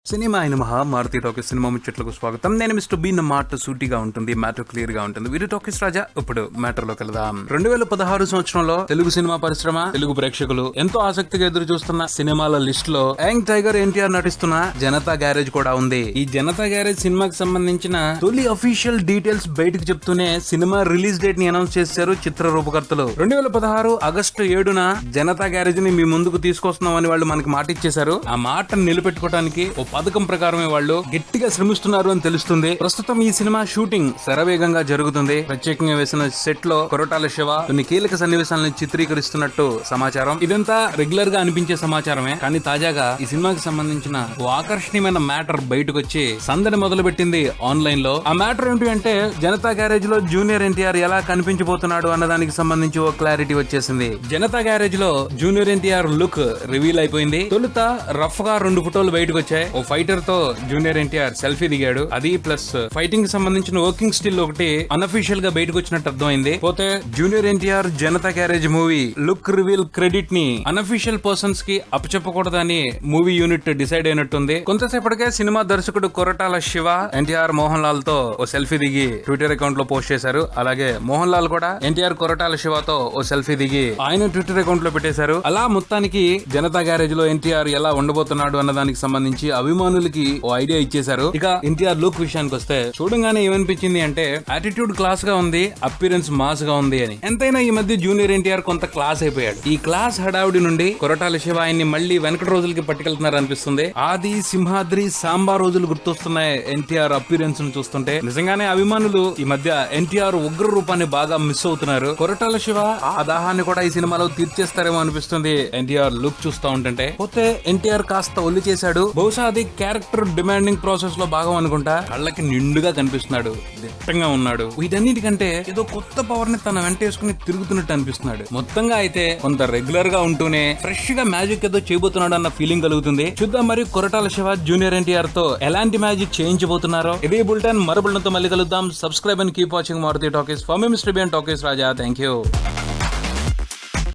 Cinema అయిన Maruti talkies cinema ముచ్చట్లకు స్వాగతం. నేను మిస్టర్ బి. మాట సూటిగా ఉంటుంది, మ్యాటర్ క్లియర్ గా ఉంటుంది. వీరు టాకీస్ రాజా. ఇప్పుడు మ్యాటర్ లోకి వెళ్దాం. 2016 సంవత్సరంలో తెలుగు సినిమా పరిశ్రమ, తెలుగు ప్రేక్షకులు ఎంతో ఆసక్తిగా ఎదురు చూస్తున్న సినిమాల లిస్ట్ లో యంగ్ టైగర్ ఎన్టీఆర్ నటిస్తున్న జనతా గ్యారేజ్ కూడా ఉంది. ఈ జనతా గ్యారేజ్ సినిమాకి సంబంధించిన తొలి అఫీషియల్ డీటెయిల్స్ బయటకు చెప్తూనే సినిమా రిలీజ్ డేట్ ని అనౌన్స్ చేశారు చిత్ర రూపకర్తలు. 2016 ఆగస్టు 7న జనతా గ్యారేజ్ ని మీ ముందుకు తీసుకొస్తున్నామని వాళ్ళు మనకి మాట ఇచ్చేశారు. ఆ మాటను నిలబెట్టుకోవడానికి పథకం ప్రకారమే వాళ్ళు గట్టిగా శ్రమిస్తున్నారు అని తెలుస్తుంది. ప్రస్తుతం ఈ సినిమా షూటింగ్ శరవేగంగా జరుగుతుంది. ప్రత్యేకంగా వేసిన సెట్ లో కొరటాల శివ కొన్ని కీలక సన్నివేశాలను చిత్రీకరిస్తున్నట్టు సమాచారం. ఇదంతా రెగ్యులర్ గా అనిపించే సమాచారమే, కానీ తాజాగా ఈ సినిమాకి సంబంధించిన ఓ ఆకర్షణీయమైన మ్యాటర్ బయటకు వచ్చి సందడి మొదలు పెట్టింది ఆన్లైన్ లో. ఆ మ్యాటర్ ఏంటి అంటే జనతా గ్యారేజ్ లో జూనియర్ ఎన్టీఆర్ ఎలా కనిపించబోతున్నాడు అన్నదానికి సంబంధించి ఓ క్లారిటీ వచ్చేసింది. జనతా గ్యారేజ్ లో జూనియర్ ఎన్టీఆర్ లుక్ రివీల్ అయిపోయింది. తొలుత రఫ్ గా 2 ఫోటోలు బయటకు వచ్చాయి. ఓ ఫైటర్ తో జూనియర్ ఎన్టీఆర్ సెల్ఫీ దిగాడు. అది ప్లస్ ఫైటింగ్ కి సంబంధించిన వర్కింగ్ స్టిల్ ఒకటి అన్అఫీషియల్ గా బయటకు వచ్చినట్టు అర్థమైంది. పోతే junior NTR Janata garage movie look reveal credit ని అన్అఫీషియల్ పర్సన్స్ కి అప్పచెప్పకూడదని మూవీ యూనిట్ డిసైడ్ అయినట్టుంది. కొంతసేపటికే సినిమా దర్శకుడు కొరటాల శివ ఎన్టీఆర్ మోహన్ లాల్ తో ఓ సెల్ఫీ దిగి ట్విట్టర్ అకౌంట్ లో పోస్ట్ చేశారు. అలాగే మోహన్ లాల్ కూడా ఎన్టీఆర్ కొరటాల శివతో ఓ సెల్ఫీ దిగి ఆయన ట్విట్టర్ అకౌంట్ లో పెట్టేశారు. అలా మొత్తానికి జనతా గ్యారేజ్ లో ఎన్టీఆర్ ఎలా ఉండబోతున్నాడు అన్న దానికి సంబంధించి అభిమానులకి ఓ ఐడియా ఇచ్చేశారు. ఇక ఎన్టీఆర్ లుక్ విషయానికి వస్తే చూడంగానే ఏమనిపించింది అంటే యాటిట్యూడ్ క్లాస్ గా ఉంది, అపిరెన్స్ మాస్ గా ఉంది అని. ఎంతైనా ఈ మధ్య జూనియర్ ఎన్టీఆర్ కొంత క్లాస్ అయిపోయాడు. ఈ క్లాస్ హడావుడి నుండి కొరటాల శివ ఆయన్ని మళ్ళీ వెనకటి రోజులకి పట్టుకెళ్తున్నారు అనిపిస్తుంది. ఆది, సింహాద్రి, సాంబా రోజులు గుర్తొస్తున్నాయి ఎన్టీఆర్ అపిరెన్స్ ను చూస్తుంటే. నిజంగానే అభిమానులు ఈ మధ్య ఎన్టీఆర్ ఉగ్ర రూపాన్ని బాగా మిస్ అవుతున్నారు. కొరటాల శివ ఆ దాహాన్ని కూడా ఈ సినిమాలో తీర్చేస్తారేమో అనిపిస్తుంది ఎన్టీఆర్ లుక్ చూస్తూ ఉంటుంటే. పోతే ఎన్టీఆర్ కాస్త ఒళ్ళు చేశాడు. బహుశా అది క్యారెక్టర్ డిమాండింగ్ ప్రాసెస్ లో భాగం అనుకుంటా. కళ్ళకి నిండుగా కనిపిస్తున్నాడు, దిట్టంగా ఉన్నాడు. వీటన్నిటికంటే ఏదో కొత్త పవర్ ని తన వెంటేసుకుని తిరుగుతున్నట్టు అనిపిస్తున్నాడు. మొత్తంగా అయితే కొంత రెగ్యులర్ గా ఉంటూనే ఫ్రెష్ గా మ్యాజిక్ ఏదో చేయబోతున్నాడు అన్న ఫీలింగ్ కలుగుతుంది. చూద్దాం మరి కొరటాల శివ జూనియర్ ఎన్టీఆర్ తో ఎలాంటి మ్యాజిక్ చేయించబోతున్నారో. ఇదే బులెటిన్ మరో బులెటిన్ తో మళ్ళీ కలుద్దాం. Subscribe and keep watching Maruthi talkies. For me mister B and talkies Raja. Thank you.